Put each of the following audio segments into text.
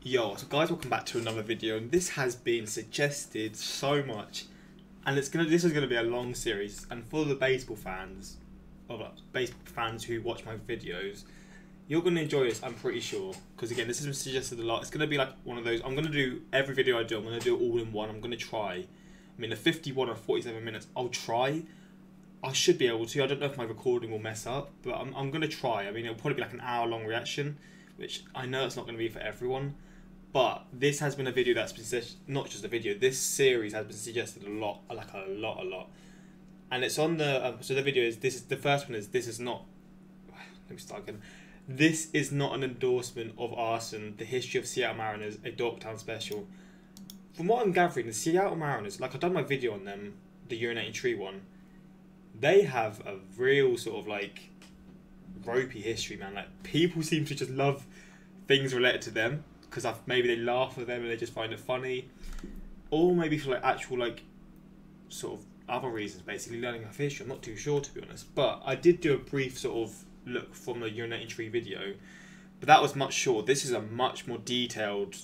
Yo, so guys, welcome back to another video, and this has been suggested so much, and this is gonna be a long series. And for the baseball fans, who watch my videos, you're gonna enjoy this, I'm pretty sure. Because again, this has been suggested a lot. It's gonna be like one of those. I'm gonna do every video I do. I'm gonna do it all in one. I'm gonna try. I mean, the 51 or 47 minutes. I'll try. I should be able to. I don't know if my recording will mess up, but I'm gonna try. I mean, it'll probably be like an hour-long reaction, which I know it's not gonna be for everyone. But this has been a video that's been not just a video. This series has been suggested a lot, like a lot. And it's on the so the video is this is the first one is this is not. Let me start again. This is not an endorsement of Arson, the history of Seattle Mariners, a Dogtown special. From what I'm gathering, the Seattle Mariners, like I've done my video on them, the urinating tree one, they have a real sort of like ropey history, man. Like people seem to just love things related to them. Because maybe they laugh at them and they just find it funny, or maybe for like actual like sort of other reasons, basically learning of history. I'm not too sure, to be honest. But I did do a brief sort of look from the urinating tree video, but that was much short. This is a much more detailed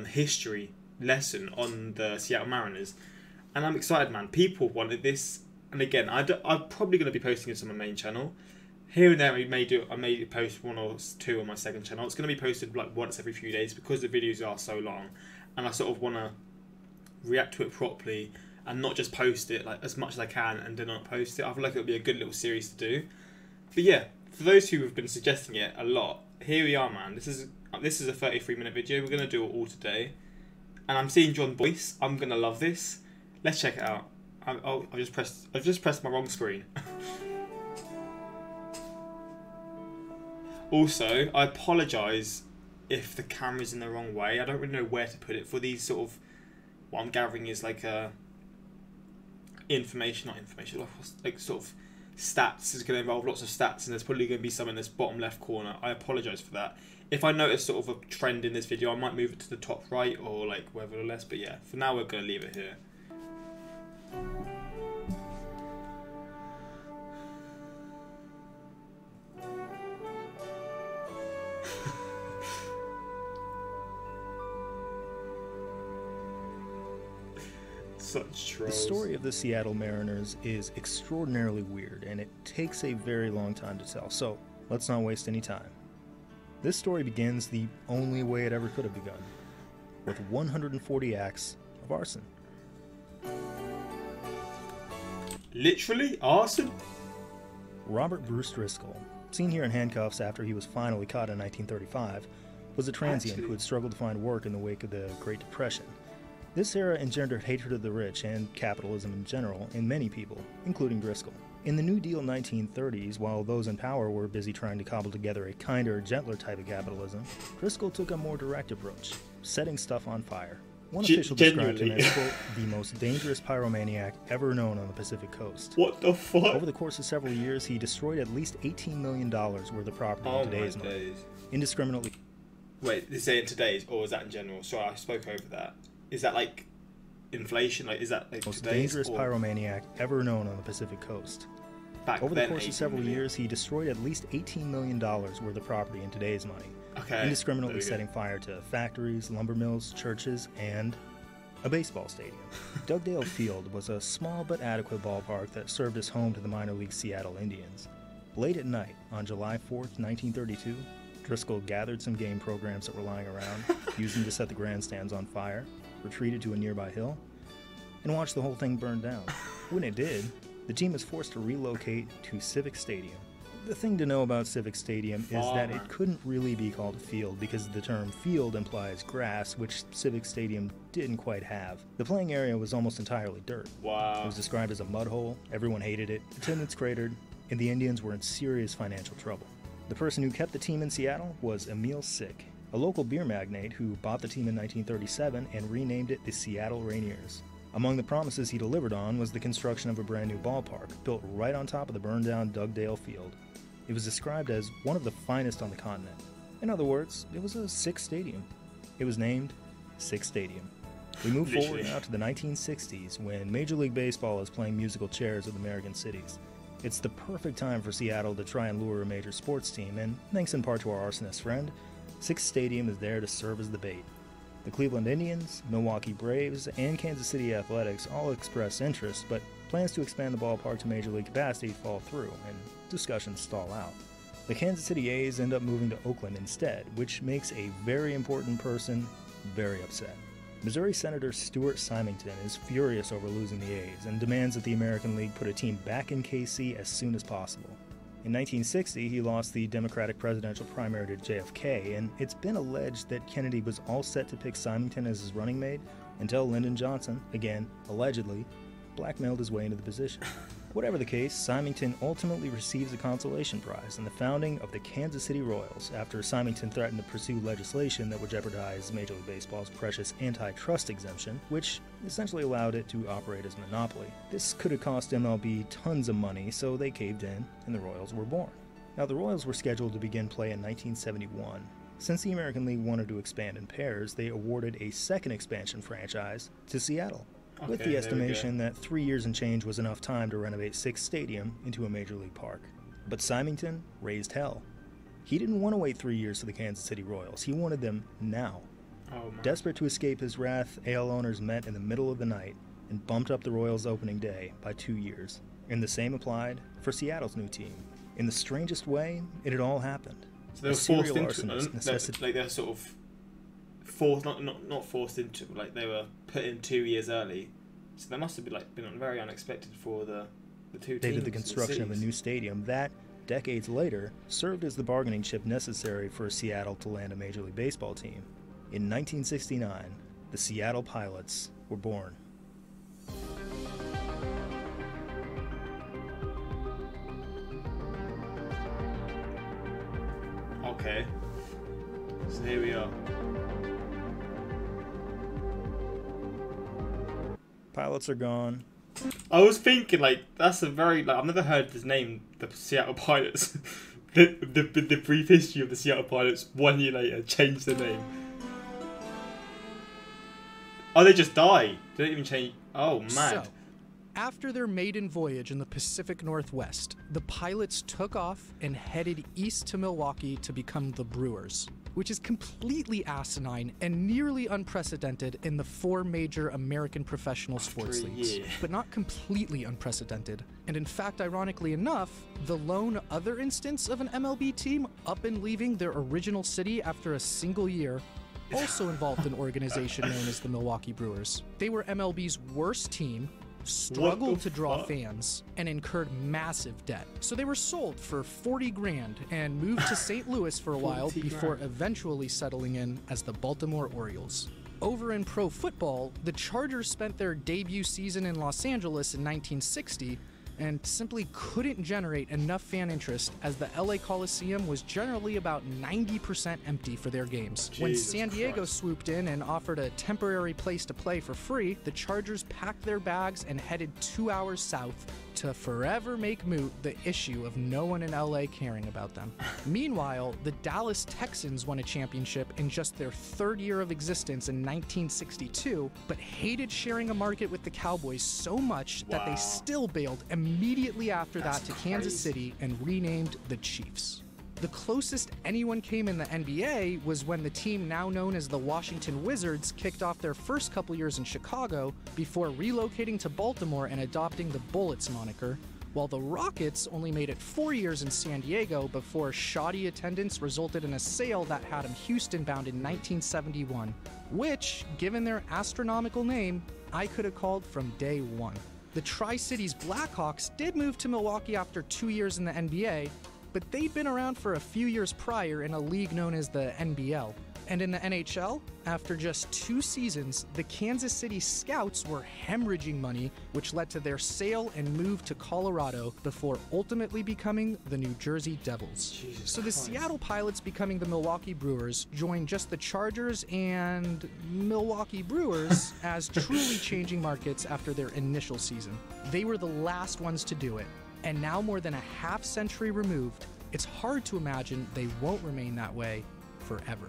history lesson on the Seattle Mariners, and I'm excited, man. People wanted this, and again, I'm probably going to be posting it on my main channel. Here and there, I may post one or two on my second channel. It's going to be posted like once every few days because the videos are so long, and I sort of want to react to it properly and not just post it like as much as I can and then not post it. I feel like it would be a good little series to do. But yeah, for those who have been suggesting it a lot, here we are, man. This is a 33-minute video. We're going to do it all today, and I'm seeing John's voice. I'm going to love this. Let's check it out. I've just pressed my wrong screen. Also, I apologise if the camera's in the wrong way. I don't really know where to put it for these sort of, what I'm gathering is like like sort of stats. Is going to involve lots of stats, and there's probably going to be some in this bottom left corner. I apologise for that. If I notice sort of a trend in this video, I might move it to the top right or like wherever less. But yeah, for now we're going to leave it here. Such trolls. The story of the Seattle Mariners is extraordinarily weird, and it takes a very long time to tell, so let's not waste any time. This story begins the only way it ever could have begun, with 140 acts of arson. Literally? Arson? Robert Bruce Driscoll, seen here in handcuffs after he was finally caught in 1935, was a transient who had struggled to find work in the wake of the Great Depression. This era engendered hatred of the rich and capitalism in general in many people, including Driscoll. In the New Deal 1930s, while those in power were busy trying to cobble together a kinder, gentler type of capitalism, Driscoll took a more direct approach, setting stuff on fire. One official described him as, quote, the most dangerous pyromaniac ever known on the Pacific Coast. What the fuck? Over the course of several years, he destroyed at least $18 million worth of property in today's money. Indiscriminately. Wait, is it in today's, or is that in general? Sorry, I spoke over that. Is that like inflation? Like, is that like most dangerous pyromaniac ever known on the Pacific Coast? Over the course of several years, he destroyed at least $18 million worth of property in today's money. Okay. Indiscriminately setting fire to factories, lumber mills, churches, and a baseball stadium. Dugdale Field was a small but adequate ballpark that served as home to the minor league Seattle Indians. Late at night, on July 4th, 1932, Driscoll gathered some game programs that were lying around, used them to set the grandstands on fire, retreated to a nearby hill, and watched the whole thing burn down. When it did, the team was forced to relocate to Civic Stadium. The thing to know about Civic Stadium is that it couldn't really be called a field because the term field implies grass, which Civic Stadium didn't quite have. The playing area was almost entirely dirt. Wow. It was described as a mud hole, everyone hated it, attendance cratered, and the Indians were in serious financial trouble. The person who kept the team in Seattle was Emil Sick, a local beer magnate who bought the team in 1937 and renamed it the Seattle Rainiers. Among the promises he delivered on was the construction of a brand new ballpark, built right on top of the burned-down Dugdale Field. It was described as one of the finest on the continent. In other words, it was a Sick stadium. It was named Sick Stadium. We move forward now to the 1960s, when Major League Baseball is playing musical chairs with American cities. It's the perfect time for Seattle to try and lure a major sports team, and thanks in part to our arsonist friend, Sick's Stadium is there to serve as the bait. The Cleveland Indians, Milwaukee Braves, and Kansas City Athletics all express interest, but plans to expand the ballpark to Major League capacity fall through, and discussions stall out. The Kansas City A's end up moving to Oakland instead, which makes a very important person very upset. Missouri Senator Stuart Symington is furious over losing the A's and demands that the American League put a team back in KC as soon as possible. In 1960, he lost the Democratic presidential primary to JFK, and it's been alleged that Kennedy was all set to pick Symington as his running mate until Lyndon Johnson, again, allegedly, blackmailed his way into the position. Whatever the case, Symington ultimately receives a consolation prize in the founding of the Kansas City Royals after Symington threatened to pursue legislation that would jeopardize Major League Baseball's precious antitrust exemption, which essentially allowed it to operate as a monopoly. This could have cost MLB tons of money, so they caved in, and the Royals were born. Now, the Royals were scheduled to begin play in 1971. Since the American League wanted to expand in pairs, they awarded a second expansion franchise to Seattle, with the estimation that 3 years and change was enough time to renovate Sick's Stadium into a Major League park. But Symington raised hell. He didn't want to wait 3 years for the Kansas City Royals. He wanted them now. Desperate to escape his wrath, AL owners met in the middle of the night and bumped up the Royals' opening day by 2 years. And the same applied for Seattle's new team. In the strangest way, it had all happened. So they were forced into it. Like they're sort of forced, not forced into it, like they were put in 2 years early. So they must have been very unexpected for the two teams. They did the construction of a new stadium that, decades later, served as the bargaining chip necessary for Seattle to land a Major League Baseball team. In 1969, the Seattle Pilots were born. Okay, so here we are. Pilots are gone. I was thinking, that's a very, I've never heard this name, the Seattle Pilots. the brief history of the Seattle Pilots, 1 year later, changed the name. Oh, they just died. They didn't even change. Oh, mad. So, after their maiden voyage in the Pacific Northwest, the Pilots took off and headed east to Milwaukee to become the Brewers, which is completely asinine and nearly unprecedented in the 4 major American professional sports leagues. But not completely unprecedented. And in fact, ironically enough, the lone other instance of an MLB team up and leaving their original city after a single year also involved an organization known as the Milwaukee Brewers. They were MLB's worst team, struggled to draw fans, and incurred massive debt. So they were sold for $40 grand and moved to St. Louis for a while before eventually settling in as the Baltimore Orioles. Over in pro football, the Chargers spent their debut season in Los Angeles in 1960 and simply couldn't generate enough fan interest as the LA Coliseum was generally about 90% empty for their games. When San Diego swooped in and offered a temporary place to play for free, the Chargers packed their bags and headed 2 hours south to forever make moot the issue of no one in LA caring about them. Meanwhile, the Dallas Texans won a championship in just their 3rd year of existence in 1962, but hated sharing a market with the Cowboys so much that they still bailed immediately after that to Kansas City and renamed the Chiefs. The closest anyone came in the NBA was when the team now known as the Washington Wizards kicked off their first couple years in Chicago before relocating to Baltimore and adopting the Bullets moniker, while the Rockets only made it 4 years in San Diego before shoddy attendance resulted in a sale that had them Houston-bound in 1971, which, given their astronomical name, I could have called from day one. The Tri-Cities Blackhawks did move to Milwaukee after 2 years in the NBA, but they'd been around for a few years prior in a league known as the NBL. And in the NHL, after just 2 seasons, the Kansas City Scouts were hemorrhaging money, which led to their sale and move to Colorado before ultimately becoming the New Jersey Devils. So the Seattle Pilots becoming the Milwaukee Brewers joined just the Chargers and Milwaukee Brewers as truly changing markets after their initial season. They were the last ones to do it, and now more than a half-century removed, it's hard to imagine they won't remain that way forever.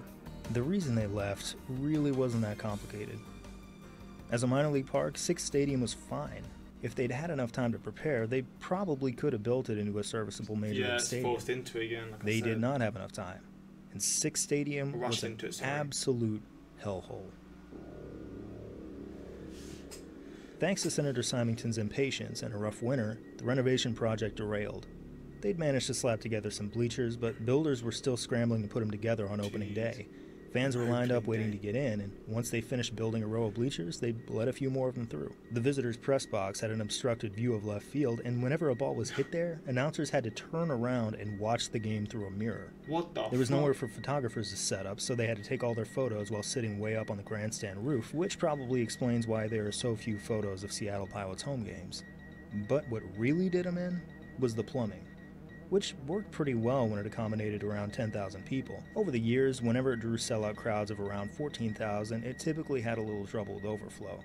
The reason they left really wasn't that complicated. As a minor league park, Sick's Stadium was fine. If they'd had enough time to prepare, they probably could have built it into a serviceable major league stadium. Forced into it again. They did not have enough time. and Six Stadium was an absolute hellhole. Thanks to Senator Symington's impatience and a rough winter, the renovation project derailed. They'd managed to slap together some bleachers, but builders were still scrambling to put them together on opening day. Fans were lined up waiting to get in, and once they finished building a row of bleachers, they let a few more of them through. The visitors' press box had an obstructed view of left field, and whenever a ball was hit there, announcers had to turn around and watch the game through a mirror. What the There was nowhere for photographers to set up, so they had to take all their photos while sitting way up on the grandstand roof, which probably explains why there are so few photos of Seattle Pilots home games. But what really did them in was the plumbing, which worked pretty well when it accommodated around 10,000 people. Over the years, whenever it drew sellout crowds of around 14,000, it typically had a little trouble with overflow.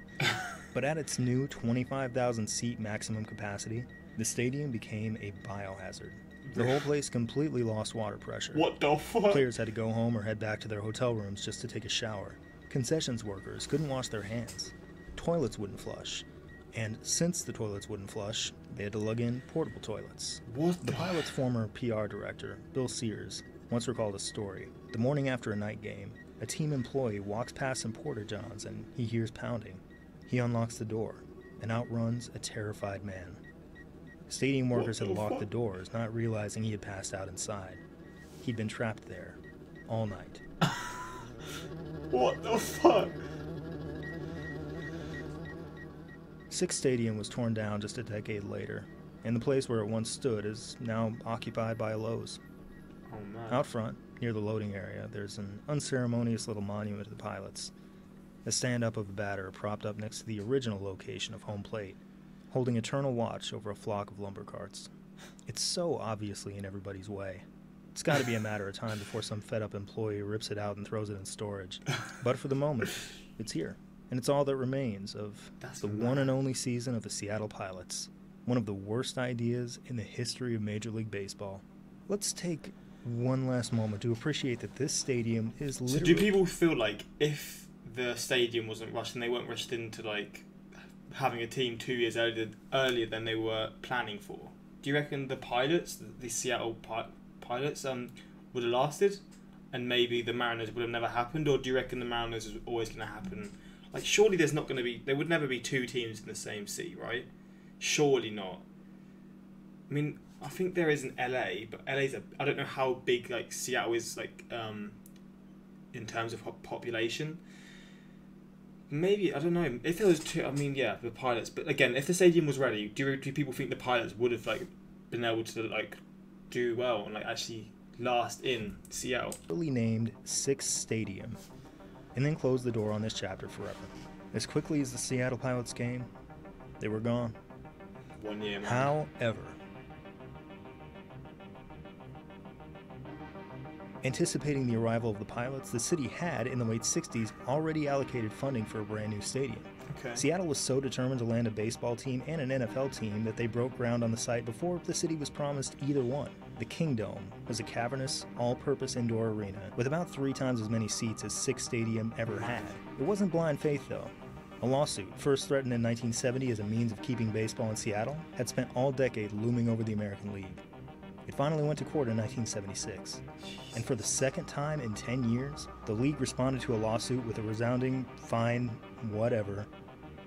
But at its new 25,000 seat maximum capacity, the stadium became a biohazard. The whole place completely lost water pressure. What the fuck? Players had to go home or head back to their hotel rooms just to take a shower. Concessions workers couldn't wash their hands. Toilets wouldn't flush. And since the toilets wouldn't flush, they had to lug in portable toilets. What the Pilot's former PR director, Bill Sears, once recalled a story. The morning after a night game, a team employee walks past some porta-johns and he hears pounding. He unlocks the door and outruns a terrified man. Stadium workers had locked the doors, not realizing he had passed out inside. He'd been trapped there all night. What the fuck? Six Stadium was torn down just a decade later, and the place where it once stood is now occupied by a Lowe's. Oh, man. Out front, near the loading area, there's an unceremonious little monument to the Pilots. A stand-up of a batter propped up next to the original location of home plate, holding eternal watch over a flock of lumber carts. It's so obviously in everybody's way. It's got to be a matter of time before some fed-up employee rips it out and throws it in storage. But for the moment, it's here. And it's all that remains of the one and only season of the Seattle Pilots. One of the worst ideas in the history of Major League Baseball. Let's take one last moment to appreciate that this stadium is literally... So do people feel like if the stadium wasn't rushed and they weren't rushed into like having a team 2 years earlier than they were planning for, do you reckon the Pilots, the Seattle Pilots, would have lasted? And maybe the Mariners would have never happened? Or do you reckon the Mariners is always going to happen? Like, surely there's not going to be... There would never be two teams in the same city, right? Surely not. I mean, I think there is in LA, but LA's I don't know how big, like, Seattle is, like, in terms of population. Maybe, I don't know. If there was two... I mean, yeah, the Pilots. But, again, if the stadium was ready, do people think the Pilots would have, like, been able to, like, do well and, like, actually last in Seattle? Really named Six Stadium, and then closed the door on this chapter forever. As quickly as the Seattle Pilots came, they were gone. 1 year, man. However, anticipating the arrival of the Pilots, the city had, in the late 60s, already allocated funding for a brand new stadium. Okay. Seattle was so determined to land a baseball team and an NFL team that they broke ground on the site before the city was promised either one. The Kingdome was a cavernous, all-purpose indoor arena with about 3 times as many seats as Six Stadium ever had. It wasn't blind faith, though. A lawsuit, first threatened in 1970 as a means of keeping baseball in Seattle, had spent all decade looming over the American League. It finally went to court in 1976. And for the second time in 10 years, the league responded to a lawsuit with a resounding, fine, whatever,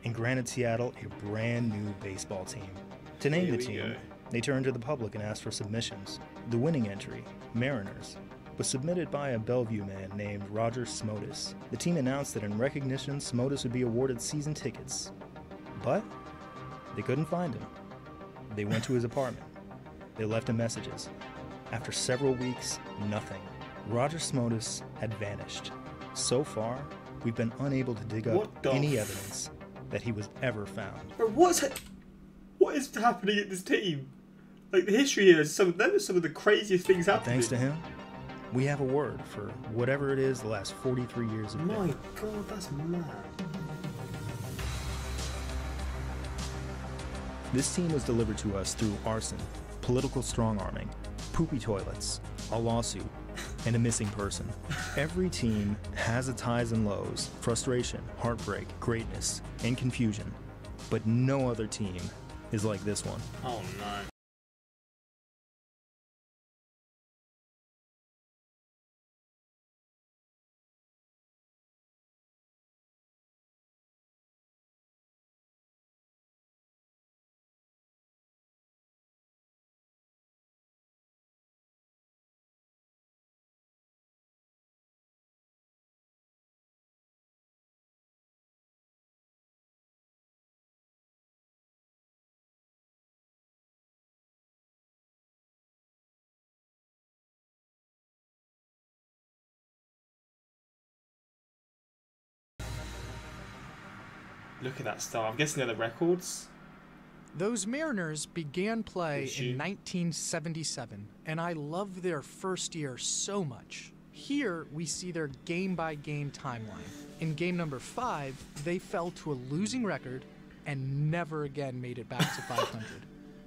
and granted Seattle a brand new baseball team. To name the team, they turned to the public and asked for submissions. The winning entry, Mariners, was submitted by a Bellevue man named Roger Smotus. The team announced that in recognition, Smotus would be awarded season tickets. But they couldn't find him. They went to his apartment. They left him messages. After several weeks, nothing. Roger Smotus had vanished. So far, we've been unable to dig up any evidence that he was ever found. Bro, what is happening at this team? Like, the history here is some of the craziest things happening. Thanks to him, we have a word for whatever it is the last 43 years have been. My God, that's mad. This team was delivered to us through arson, political strong-arming, poopy toilets, a lawsuit, and a missing person. Every team has its highs and lows, frustration, heartbreak, greatness, and confusion. But no other team is like this one. Oh no. Look at that star. I'm guessing they're the records. Those Mariners began play in 1977, and I loved their first year so much. Here, we see their game-by-game timeline. In game number 5, they fell to a losing record and never again made it back to 500.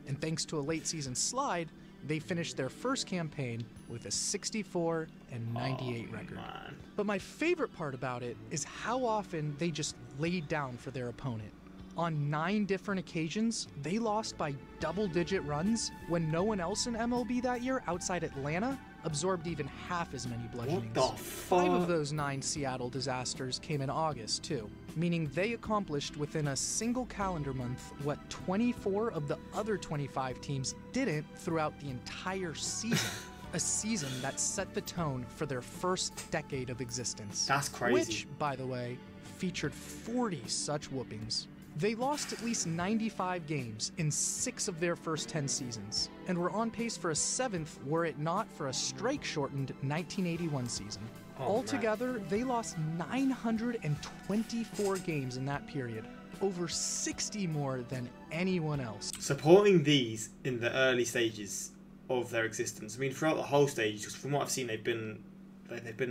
And thanks to a late-season slide, they finished their first campaign with a 64 and 98 record. Man. But my favorite part about it is how often they just laid down for their opponent. On 9 different occasions, they lost by double-digit runs when no one else in MLB that year outside Atlanta absorbed even half as many bludgeonings. What the fuck? 5 of those 9 Seattle disasters came in August, too, meaning they accomplished within a single calendar month what 24 of the other 25 teams didn't throughout the entire season. A season that set the tone for their first decade of existence. That's crazy. Which, by the way, featured 40 such whoopings. They lost at least 95 games in 6 of their first 10 seasons, and were on pace for a 7th were it not for a strike-shortened 1981 season. Altogether, they lost 924 games in that period, over 60 more than anyone else. Supporting these in the early stages of their existence, I mean, throughout the whole stage, just from what I've seen, they've been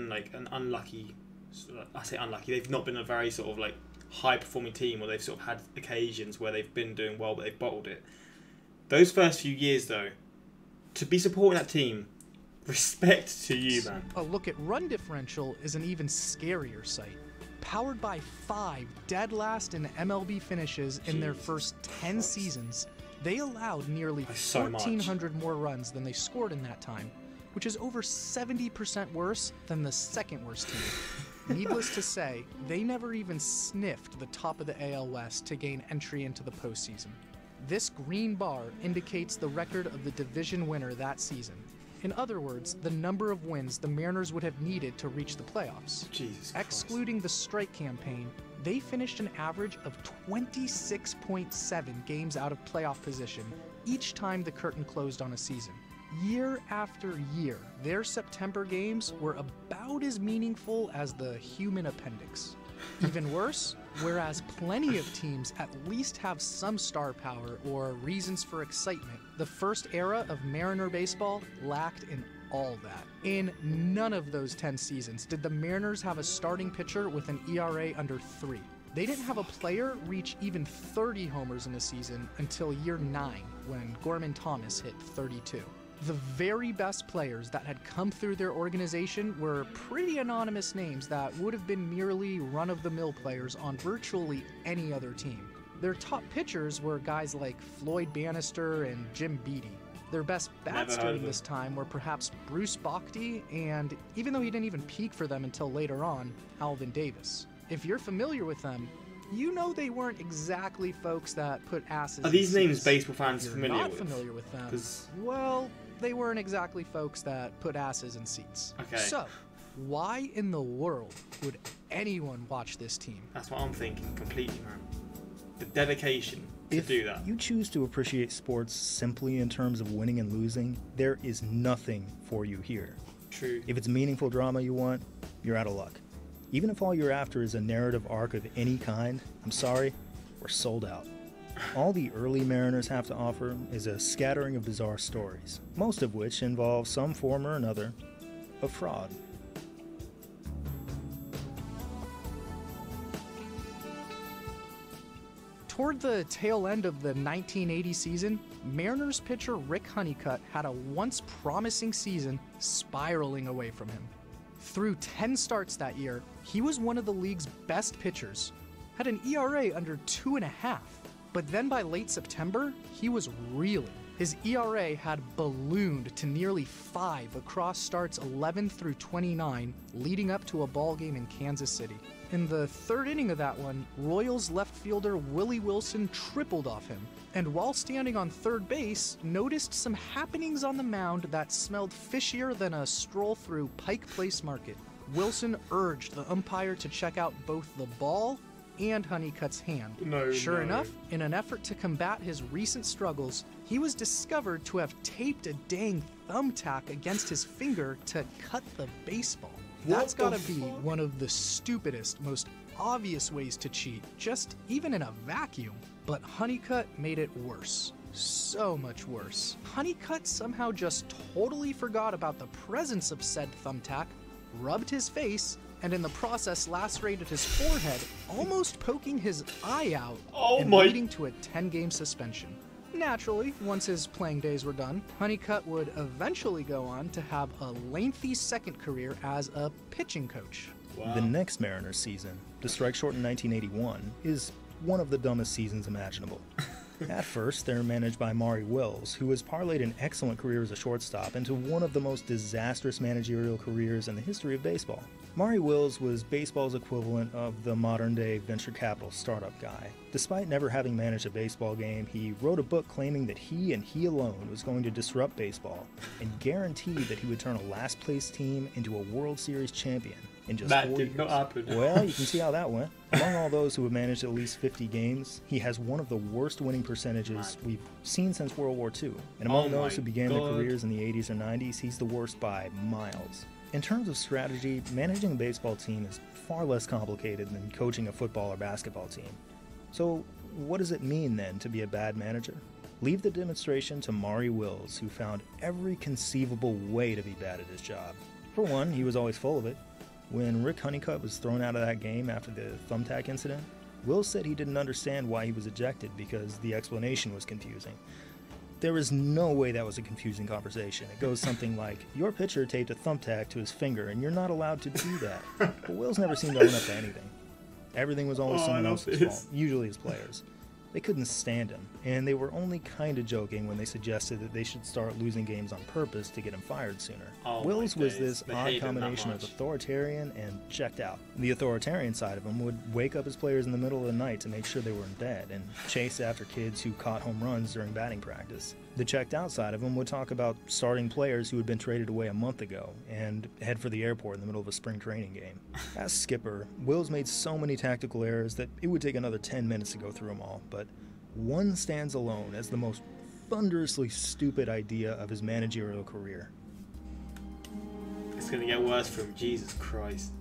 like an unlucky. I say unlucky. They've not been a very sort of like high-performing team, or they've sort of had occasions where they've been doing well, but they've bottled it. Those first few years, though, to be supporting that team, respect to you, man. A look at run differential is an even scarier sight. Powered by 5 dead last in MLB finishes in their first 10 seasons, they allowed nearly 1,400 more runs than they scored in that time, which is over 70% worse than the second worst team. Needless to say, they never even sniffed the top of the AL West to gain entry into the postseason. This green bar indicates the record of the division winner that season. In other words, the number of wins the Mariners would have needed to reach the playoffs. Jesus Christ. Excluding the strike campaign, they finished an average of 26.7 games out of playoff position each time the curtain closed on a season. Year after year, their September games were about as meaningful as the human appendix. Even worse, whereas plenty of teams at least have some star power or reasons for excitement, the first era of Mariner baseball lacked in all that. In none of those 10 seasons did the Mariners have a starting pitcher with an ERA under 3. They didn't have a player reach even 30 homers in a season until year 9, when Gorman Thomas hit 32. The very best players that had come through their organization were pretty anonymous names that would have been merely run-of-the-mill players on virtually any other team. Their top pitchers were guys like Floyd Bannister and Jim Beattie. Their best bats during this time were perhaps Bruce Bochy, and even though he didn't even peak for them until later on, Alvin Davis. If you're familiar with them, you know they weren't exactly folks that put asses Are these in names seats. baseball fans If you're familiar not with? familiar with them, well, they weren't exactly folks that put asses in seats. Okay. So, why in the world would anyone watch this team? That's what I'm thinking completely, man. The dedication to If do that. you choose to appreciate sports simply in terms of winning and losing, there is nothing for you here. True. If it's meaningful drama you want, you're out of luck. Even if all you're after is a narrative arc of any kind, I'm sorry, we're sold out. All the early Mariners have to offer is a scattering of bizarre stories, most of which involve some form or another of fraud. Toward the tail end of the 1980 season, Mariners pitcher Rick Honeycutt had a once promising season spiraling away from him. Through 10 starts that year, he was one of the league's best pitchers, had an ERA under 2.5, but then by late September, he was reeling. His ERA had ballooned to nearly 5 across starts 11 through 29, leading up to a ball game in Kansas City. In the third inning of that one, Royals left fielder Willie Wilson tripled off him, and while standing on third base, noticed some happenings on the mound that smelled fishier than a stroll through Pike Place Market. Wilson urged the umpire to check out both the ball and Honeycutt's hand. Sure enough, in an effort to combat his recent struggles, he was discovered to have taped a dang thumbtack against his finger to cut the baseball. That's gotta be one of the stupidest, most obvious ways to cheat, just even in a vacuum. But Honeycutt made it worse. So much worse. Honeycutt somehow just totally forgot about the presence of said thumbtack, rubbed his face, and in the process lacerated his forehead, almost poking his eye out and leading to a 10-game suspension. Naturally, once his playing days were done, Honeycutt would eventually go on to have a lengthy second career as a pitching coach. Wow. The next Mariners season, the strike shortened 1981, is one of the dumbest seasons imaginable. At first, they're managed by Maury Wills, who has parlayed an excellent career as a shortstop into one of the most disastrous managerial careers in the history of baseball. Maury Wills was baseball's equivalent of the modern-day venture capital startup guy. Despite never having managed a baseball game, he wrote a book claiming that he and he alone was going to disrupt baseball and guaranteed that he would turn a last-place team into a World Series champion in just 4 years. That did not happen. Well, you can see how that went. Among all those who have managed at least 50 games, he has one of the worst winning percentages we've seen since World War II. And among those who began their careers in the 80s or 90s, he's the worst by miles. In terms of strategy, managing a baseball team is far less complicated than coaching a football or basketball team. So what does it mean then to be a bad manager? Leave the demonstration to Maury Wills, who found every conceivable way to be bad at his job. For one, he was always full of it. When Rick Honeycutt was thrown out of that game after the thumbtack incident, Wills said he didn't understand why he was ejected because the explanation was confusing. There is no way that was a confusing conversation. It goes something like, your pitcher taped a thumbtack to his finger and you're not allowed to do that. But Wills never seemed to own up to anything. Everything was always someone else's fault, usually his players. They couldn't stand him, and they were only kind of joking when they suggested that they should start losing games on purpose to get him fired sooner. Wills was this odd combination of authoritarian and checked out. The authoritarian side of him would wake up his players in the middle of the night to make sure they were in bed and chase after kids who caught home runs during batting practice. The checked out side of him would talk about starting players who had been traded away a month ago and head for the airport in the middle of a spring training game. As skipper, Wills made so many tactical errors that it would take another 10 minutes to go through them all, but one stands alone as the most thunderously stupid idea of his managerial career. It's gonna get worse for him, Jesus Christ.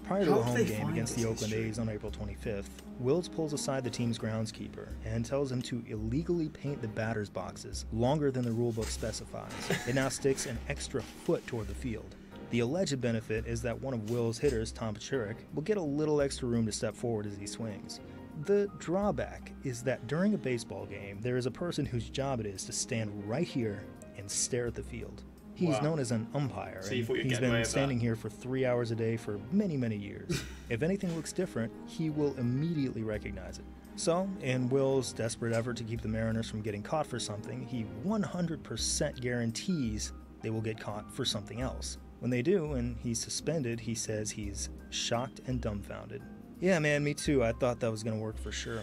Prior to the home game against the Oakland A's on April 25th, Wills pulls aside the team's groundskeeper and tells him to illegally paint the batter's boxes longer than the rulebook specifies. It now sticks an extra foot toward the field. The alleged benefit is that one of Wills' hitters, Tom Paciorek, will get a little extra room to step forward as he swings. The drawback is that during a baseball game, there is a person whose job it is to stand right here and stare at the field. He's known as an umpire, and he's been standing here for 3 hours a day for many, many years. If anything looks different, he will immediately recognize it. So, in Will's desperate effort to keep the Mariners from getting caught for something, he 100% guarantees they will get caught for something else. When they do, and he's suspended, he says he's shocked and dumbfounded. Yeah, man, me too. I thought that was going to work for sure.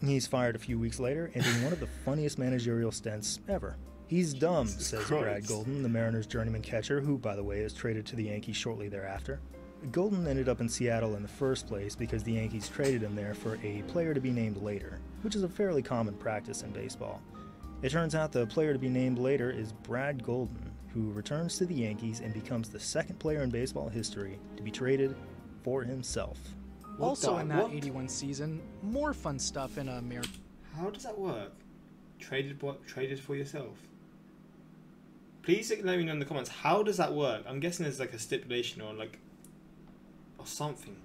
He's fired a few weeks later, and in one of the funniest managerial stints ever. He's dumb, says Brad Golden, the Mariners' journeyman catcher, who, by the way, is traded to the Yankees shortly thereafter. Golden ended up in Seattle in the first place because the Yankees traded him there for a player to be named later, which is a fairly common practice in baseball. It turns out the player to be named later is Brad Golden, who returns to the Yankees and becomes the second player in baseball history to be traded for himself. Also in that 81 season, more fun stuff in America. How does that work? Traded for yourself? Please let me know in the comments, how does that work? I'm guessing there's like a stipulation or something.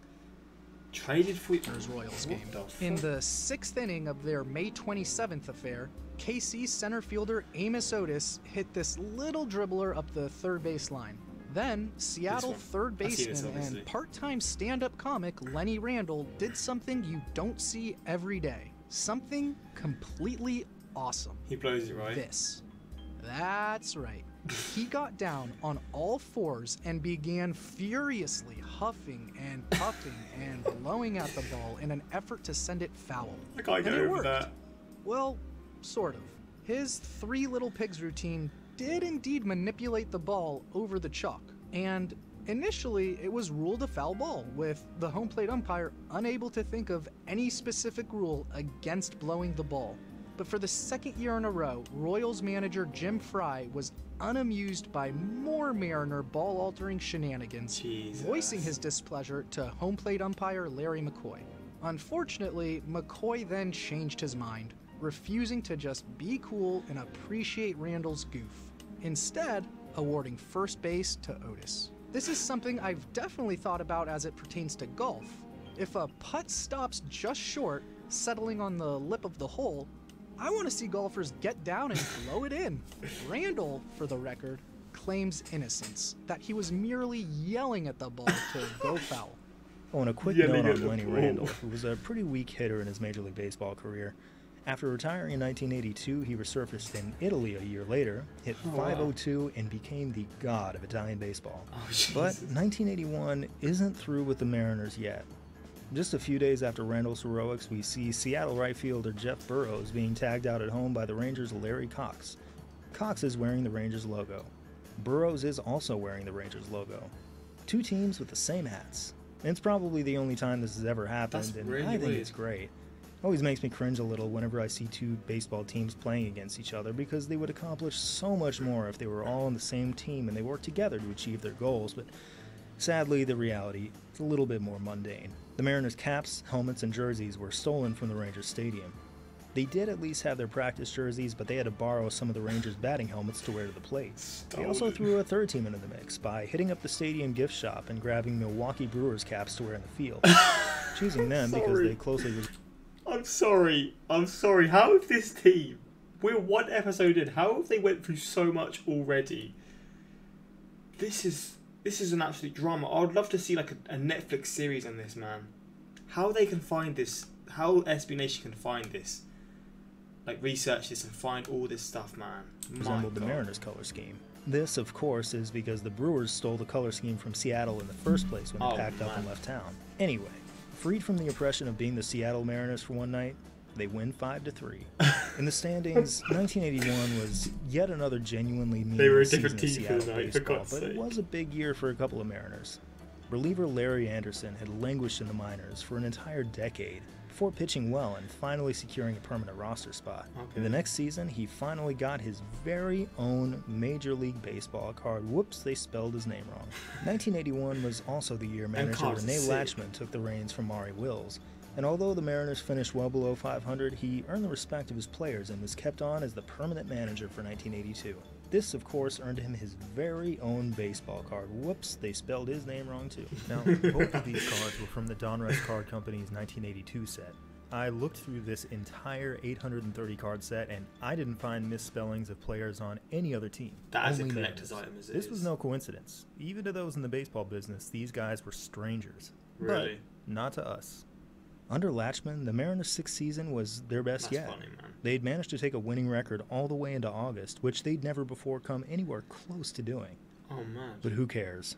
Traded for Royals game. In the 6th inning of their May 27th affair, KC center fielder Amos Otis hit this little dribbler up the third base line. Then, Seattle third baseman and part-time stand-up comic Lenny Randall did something you don't see every day. Something completely awesome. He blows it, right? This. That's right. He got down on all fours and began furiously huffing and puffing and blowing at the ball in an effort to send it foul. I can't get over that. Well, sort of. His Three Little Pigs routine did indeed manipulate the ball over the chalk, and initially it was ruled a foul ball, with the home plate umpire unable to think of any specific rule against blowing the ball. But for the second year in a row, Royals manager Jim Fry was unamused by more Mariner ball-altering shenanigans, voicing his displeasure to home plate umpire Larry McCoy. Unfortunately, McCoy then changed his mind, refusing to just be cool and appreciate Randall's goof, instead awarding first base to Otis. This is something I've definitely thought about as it pertains to golf. If a putt stops just short, settling on the lip of the hole, I want to see golfers get down and blow it in. Randall, for the record, claims innocence, that he was merely yelling at the ball to go foul. Oh, and a quick note on Lenny Randall, who was a pretty weak hitter in his Major League Baseball career. After retiring in 1982, he resurfaced in Italy a year later, hit .502, and became the god of Italian baseball. But 1981 isn't through with the Mariners yet. Just a few days after Randall's heroics, we see Seattle right fielder Jeff Burroughs being tagged out at home by the Rangers' Larry Cox. Cox is wearing the Rangers logo. Burroughs is also wearing the Rangers logo. Two teams with the same hats. And it's probably the only time this has ever happened, and I think it's great. Always makes me cringe a little whenever I see two baseball teams playing against each other, because they would accomplish so much more if they were all on the same team and they worked together to achieve their goals, but sadly the reality is a little bit more mundane. The Mariners' caps, helmets, and jerseys were stolen from the Rangers stadium. They did at least have their practice jerseys, but they had to borrow some of the Rangers' batting helmets to wear to the plate. They also threw a third team into the mix by hitting up the stadium gift shop and grabbing Milwaukee Brewers caps to wear in the field, choosing them because they closely... I'm sorry. How have this team, we're one episode in, how have they went through so much already? This is an absolute drama. I would love to see like a Netflix series on this, man. How they can find this, how SB Nation can find this, like research this and find all this stuff, man. Resembled the Mariners color scheme. This, of course, is because the Brewers stole the color scheme from Seattle in the first place when they packed up and left town. Anyway, freed from the oppression of being the Seattle Mariners for one night, they win 5-3. In the standings, 1981 was yet another genuinely meaningless season of Seattle baseball, but it was a big year for a couple of Mariners. Reliever Larry Anderson had languished in the minors for an entire decade before pitching well and finally securing a permanent roster spot. In the next season, he finally got his very own Major League Baseball card. Whoops, they spelled his name wrong. 1981 was also the year manager Renee Latchman took the reins from Maury Wills. And although the Mariners finished well below 500, he earned the respect of his players and was kept on as the permanent manager for 1982. This, of course, earned him his very own baseball card. Whoops, they spelled his name wrong too. Now, both of these cards were from the Donruss Card Company's 1982 set. I looked through this entire 830 card set, and I didn't find misspellings of players on any other team. That is a collector's item, as it is. This was no coincidence. Even to those in the baseball business, these guys were strangers. Really? But not to us. Under Latchman, the Mariners' sixth season was their best yet. Funny, man. They'd managed to take a winning record all the way into August, which they'd never before come anywhere close to doing. Oh, man. But who cares?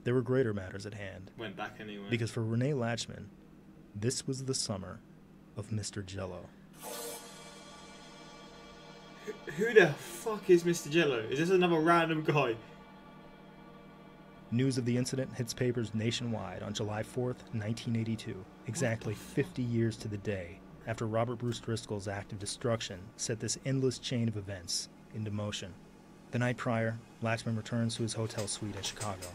There were greater matters at hand. Went back anyway. Because for Renee Latchman, this was the summer of Mr. Jello. Who the fuck is Mr. Jello? Is this another random guy? News of the incident hits papers nationwide on July 4th, 1982, exactly 50 years to the day after Robert Bruce Driscoll's act of destruction set this endless chain of events into motion. The night prior, Latchman returns to his hotel suite in Chicago.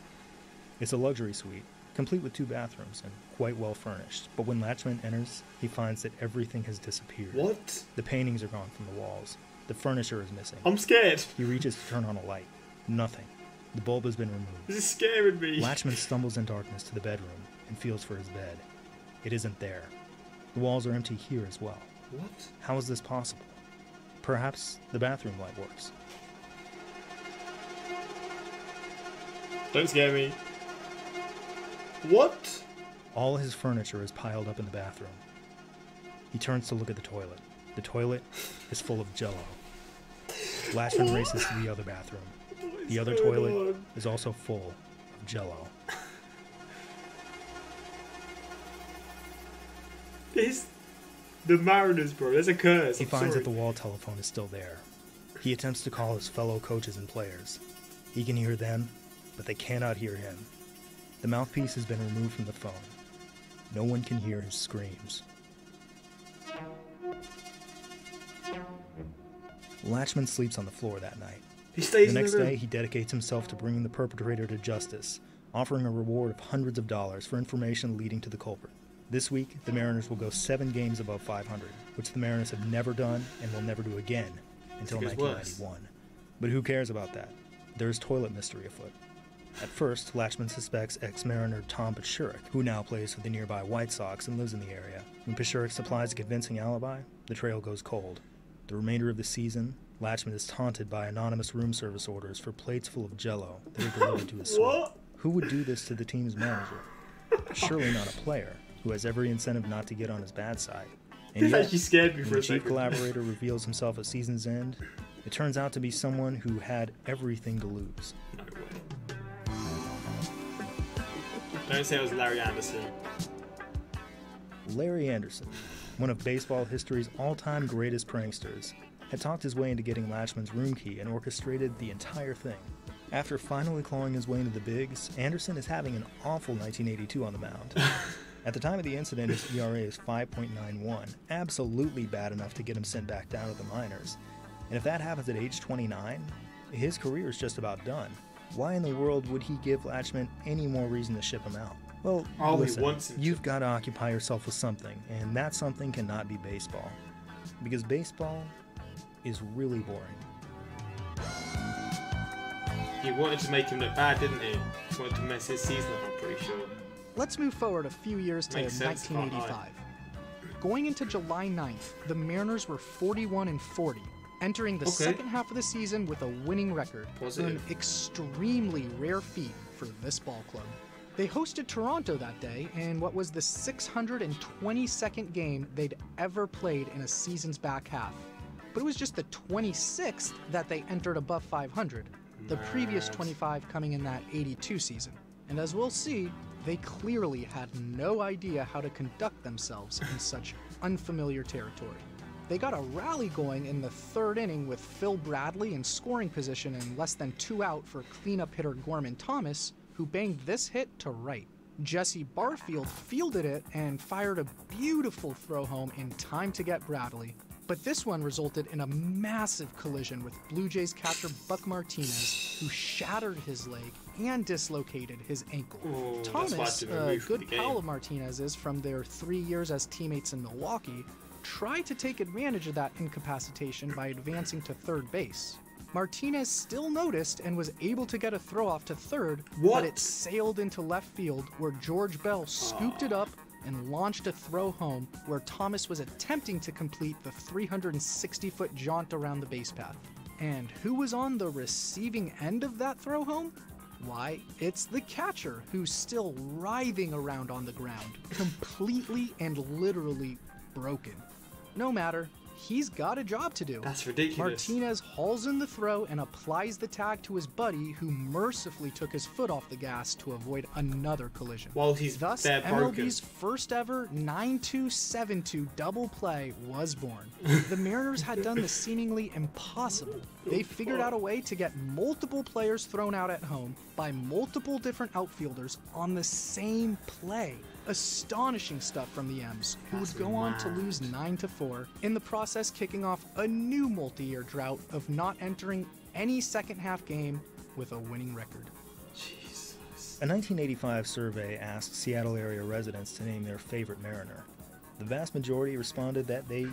It's a luxury suite, complete with 2 bathrooms and quite well furnished, but when Latchman enters, he finds that everything has disappeared. What? The paintings are gone from the walls. The furniture is missing. I'm scared. He reaches to turn on a light. Nothing. The bulb has been removed. This is scaring me. Latchman stumbles in darkness to the bedroom and feels for his bed. It isn't there. The walls are empty here as well. What? How is this possible? Perhaps the bathroom light works. Don't scare me. What? All his furniture is piled up in the bathroom. He turns to look at the toilet. The toilet is full of Jello. Latchman races to the other bathroom. The other toilet is also full of Jello. The Mariners, bro. There's a curse. He finds that the wall telephone is still there. He attempts to call his fellow coaches and players. He can hear them, but they cannot hear him. The mouthpiece has been removed from the phone. No one can hear his screams. Latchman sleeps on the floor that night. He stays The in next the room. day, he dedicates himself to bringing the perpetrator to justice, offering a reward of hundreds of dollars for information leading to the culprit. This week, the Mariners will go 7 games above 500, which the Mariners have never done and will never do again until It gets worse. 1991. But who cares about that? There's toilet mystery afoot. At first, Latchman suspects ex-Mariner Tom Paciorek, who now plays for the nearby White Sox and lives in the area. When Paciorek supplies a convincing alibi, the trail goes cold. The remainder of the season, Latchman is taunted by anonymous room service orders for plates full of Jello that are delivered to his suite. What? Who would do this to the team's manager? Surely not a player, who has every incentive not to get on his bad side. And This yet, actually scared me when for the a chief second. collaborator reveals himself at season's end, it turns out to be someone who had everything to lose. No way. Don't say it was Larry Anderson. Larry Anderson, one of baseball history's all-time greatest pranksters, had talked his way into getting Latchman's room key and orchestrated the entire thing. After finally clawing his way into the bigs, Anderson is having an awful 1982 on the mound. At the time of the incident, his ERA is 5.91, absolutely bad enough to get him sent back down to the minors. And if that happens at age 29, his career is just about done. Why in the world would he give Latchman any more reason to ship him out? Well, Oh, he listen, wants him to. you've got to occupy yourself with something, and that something cannot be baseball. Because baseball is really boring. He wanted to make him look bad, didn't he? He wanted to mess his season up, I'm pretty sure. Let's move forward a few years to Makes sense, can't 1985. Going into July 9th, the Mariners were 41-40, entering the Okay. second half of the season with a winning record, Positive. an extremely rare feat for this ball club. They hosted Toronto that day in what was the 622nd game they'd ever played in a season's back half. But it was just the 26th that they entered above 500, the previous Mad. 25 coming in that 82 season. And as we'll see, they clearly had no idea how to conduct themselves in such unfamiliar territory. They got a rally going in the third inning with Phil Bradley in scoring position and less than 2 out for cleanup hitter Gorman Thomas, who banged this hit to right. Jesse Barfield fielded it and fired a beautiful throw home in time to get Bradley. But this one resulted in a massive collision with Blue Jays catcher Buck Martinez, who shattered his leg and dislocated his ankle. Ooh, that's why Thomas, it's been a removed from good the game. pal of Martinez's from their 3 years as teammates in Milwaukee, tried to take advantage of that incapacitation by advancing to third base. Martinez still noticed and was able to get a throw off to third, What? but it sailed into left field where George Bell scooped it up and launched a throw home where Thomas was attempting to complete the 360-foot jaunt around the base path. And who was on the receiving end of that throw home? Why, it's the catcher who's still writhing around on the ground, completely and literally broken. No matter, he's got a job to do. That's ridiculous. Martinez hauls in the throw and applies the tag to his buddy, who mercifully took his foot off the gas to avoid another collision. While he's Thus, there broken. MLB's first ever 9-2-7-2 double play was born. The Mariners had done the seemingly impossible. They figured out a way to get multiple players thrown out at home by multiple different outfielders on the same play. Astonishing stuff from the M's, who That's would go on to mad. lose 9-4, in the process kicking off a new multi-year drought of not entering any second half game with a winning record. Jesus. A 1985 survey asked Seattle area residents to name their favorite Mariner. The vast majority responded that they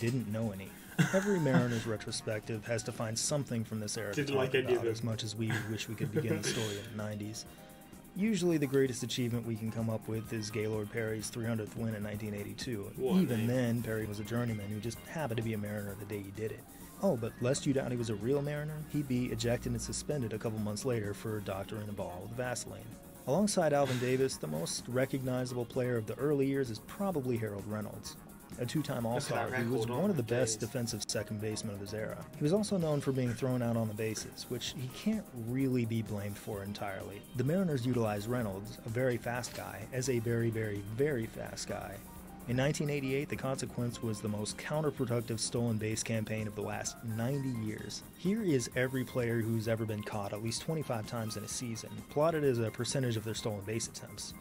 didn't know any. Every Mariners retrospective has to find something from this era to Didn't talk like any of about, them. as much as we wish we could begin the story in the 90s. Usually the greatest achievement we can come up with is Gaylord Perry's 300th win in 1982. What a Even name. then, Perry was a journeyman who just happened to be a Mariner the day he did it. Oh, but lest you doubt he was a real Mariner, he'd be ejected and suspended a couple months later for doctoring the ball with Vaseline. Alongside Alvin Davis, the most recognizable player of the early years is probably Harold Reynolds, a two-time All-Star that who was record one of the on best days. defensive second basemen of his era. He was also known for being thrown out on the bases, which he can't really be blamed for entirely. The Mariners utilized Reynolds, a very fast guy, as a very, very, very fast guy. In 1988, the consequence was the most counterproductive stolen base campaign of the last 90 years. Here is every player who's ever been caught at least 25 times in a season, plotted as a percentage of their stolen base attempts.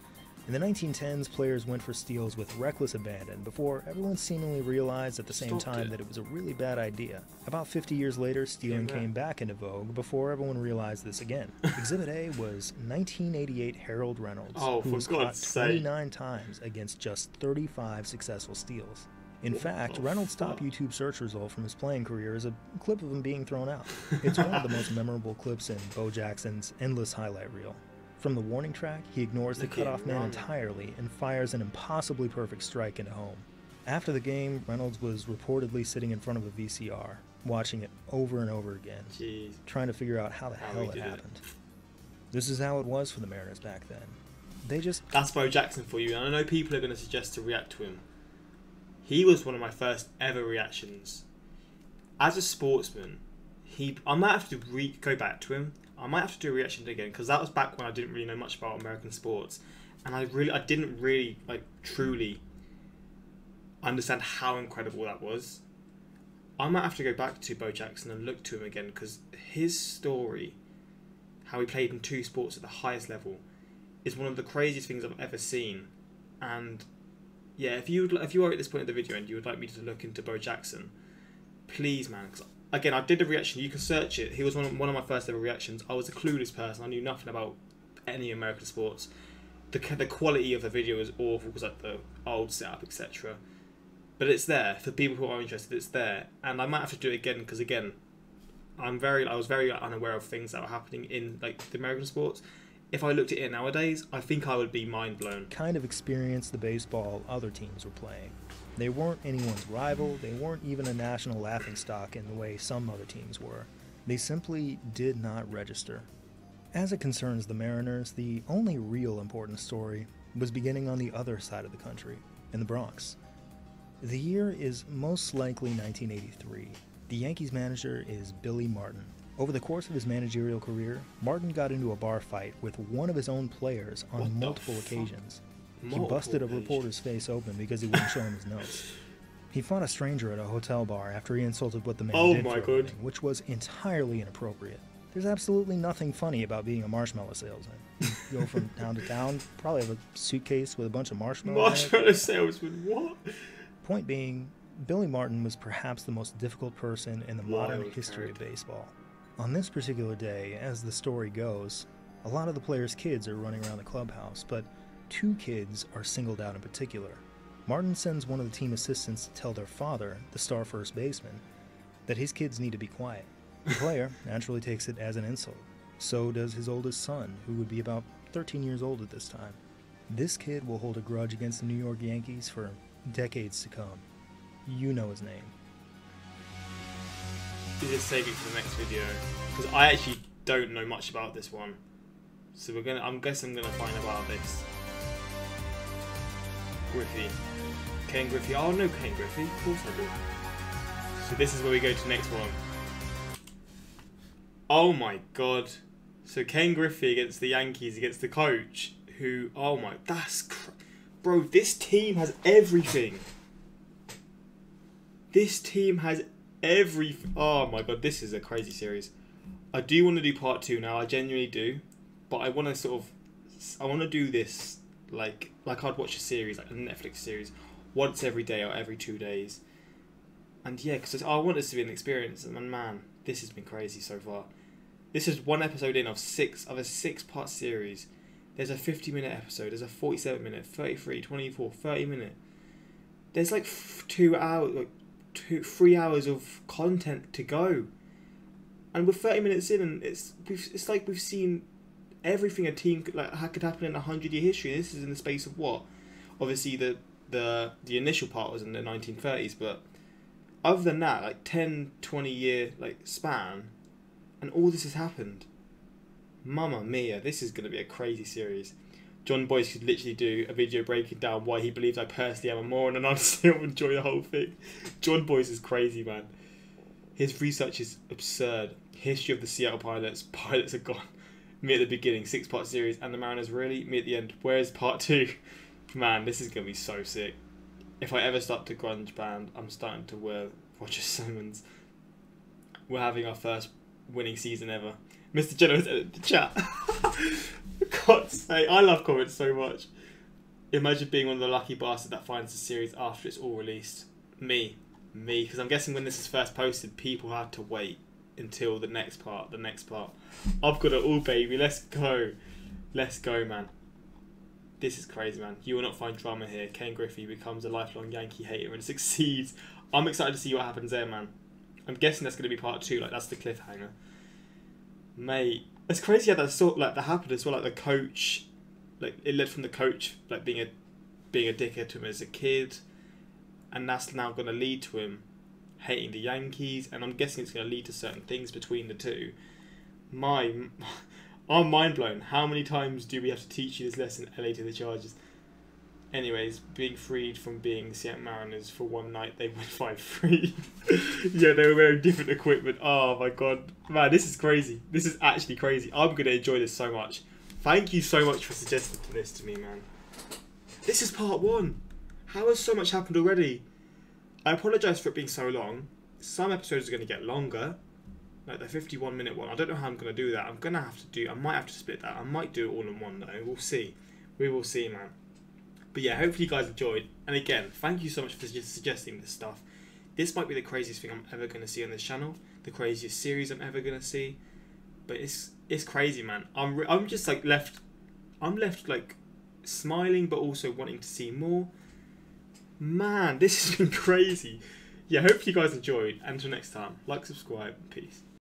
In the 1910s, players went for steals with reckless abandon before everyone seemingly realized at the same time that it was a really bad idea. About 50 years later, stealing came back into vogue before everyone realized this again. Exhibit A was 1988 Harold Reynolds, who was caught 29 times against just 35 successful steals. In fact, Reynolds' top YouTube search result from his playing career is a clip of him being thrown out. It's one of the most memorable clips in Bo Jackson's endless highlight reel. From the warning track, he ignores the cutoff man entirely and fires an impossibly perfect strike into home. After the game, Reynolds was reportedly sitting in front of a VCR, watching it over and over again, trying to figure out how the hell it happened. This is how it was for the Mariners back then. That's Bo Jackson for you, and I know people are going to suggest to react to him. He was one of my first ever reactions. As a sportsman, I might have to go back to him. I might have to do a reaction again, because that was back when I didn't really know much about American sports, and I didn't really truly understand how incredible that was. I might have to go back to Bo Jackson and look to him again, because his story, how he played in 2 sports at the highest level, is one of the craziest things I've ever seen. And yeah, if you are at this point of the video and you would like me to look into Bo Jackson, please, man, because again, I did a reaction. You can search it. He was one of my first ever reactions. I was a clueless person. I knew nothing about any American sports. The quality of the video was awful because the old setup, etc. But it's there for people who are interested. It's there, and I might have to do it again because again, I was very unaware of things that were happening in the American sports. If I looked at it nowadays, I think I would be mind blown. Kind of experienced the baseball other teams were playing. They weren't anyone's rival, they weren't even a national laughingstock in the way some other teams were. They simply did not register. As it concerns the Mariners, the only real important story was beginning on the other side of the country, in the Bronx. The year is most likely 1983. The Yankees manager is Billy Martin. Over the course of his managerial career, Martin got into a bar fight with one of his own players on multiple occasions. He busted a reporter's face open because he wouldn't show him his notes. He fought a stranger at a hotel bar after he insulted what the man did for a living, which was entirely inappropriate. There's absolutely nothing funny about being a marshmallow salesman. You go from town to town, probably have a suitcase with a bunch of marshmallows. Marshmallow salesman, what? Point being, Billy Martin was perhaps the most difficult person in the modern history of baseball. On this particular day, as the story goes, a lot of the players' kids are running around the clubhouse, but 2 kids are singled out in particular. Martin sends one of the team assistants to tell their father, the star first baseman, that his kids need to be quiet. The player naturally takes it as an insult. So does his oldest son, who would be about 13 years old at this time. This kid will hold a grudge against the New York Yankees for decades to come. You know his name. Just save it for the next video, because I actually don't know much about this one. So I'm guessing I'm gonna find about this. Griffey. Ken Griffey. Oh, no, Ken Griffey. Of course I do. So this is where we go to the next one. Oh my god. So Ken Griffey against the Yankees, against the coach, who, oh my, bro, this team has everything. This team has everything. Oh my god, this is a crazy series. I do want to do part 2 now, I genuinely do. But I want to I want to do this like I'd watch a series, like a Netflix series, once every day or every 2 days. And yeah, because I want this to be an experience, and man, this has been crazy so far. This is 1 episode in of a 6-part series. There's a 50-minute episode, there's a 47-minute, 33, 24, 30-minute. There's like 2 hours, 3 hours of content to go. And we're 30 minutes in, and it's like we've seen everything a team could happen in a 100-year history. This is in the space of what? Obviously the initial part was in the 1930s, but other than that, like 10, 20-year span, and all this has happened. Mamma mia, this is going to be a crazy series. John Boyce could literally do a video breaking down why he believes I personally am a moron, and I'd still enjoy the whole thing. John Boyce is crazy, man. His research is absurd. History of the Seattle Pilots. Pilots are gone. Me at the beginning, 6-part series, and the Mariners really. Me at the end. Where's part 2? Man, this is going to be so sick. If I ever start to grunge band, I'm starting to wear Roger Simmons. We're having our first winning season ever. Mr. Jello is in the chat. For God's sake, I love comments so much. Imagine being one of the lucky bastards that finds the series after it's all released. Me, because I'm guessing when this is first posted, people had to wait until the next part. I've got it all, baby. Let's go, man. This is crazy, man. You will not find drama here. Ken Griffey becomes a lifelong Yankee hater and succeeds. I'm excited to see what happens there, man. I'm guessing that's going to be part 2. Like, that's the cliffhanger, mate. It's crazy how that happened as well. Like, the coach, like, it led from the coach like being a dickhead to him as a kid, and that's now going to lead to him hating the Yankees. And I'm guessing it's going to lead to certain things between the two. I'm mind blown. How many times do we have to teach you this lesson? LA to the Chargers. Anyways, being freed from being the Seattle Mariners for one night, they went 5-3. Yeah, they were wearing different equipment. Oh my god. Man, this is crazy. This is actually crazy. I'm going to enjoy this so much. Thank you so much for suggesting this to me, man. This is part 1. How has so much happened already? I apologise for it being so long. Some episodes are going to get longer. Like the 51-minute one. I don't know how I'm going to do that. I might have to split that. I might do it all in one though. We'll see. We will see, man. But yeah, hopefully you guys enjoyed. And again, thank you so much for suggesting this stuff. This might be the craziest thing I'm ever going to see on this channel. The craziest series I'm ever going to see. But it's crazy, man. I'm just like left like smiling, but also wanting to see more. Man, this has been crazy. Yeah, hopefully you guys enjoyed. And until next time, like, subscribe, peace.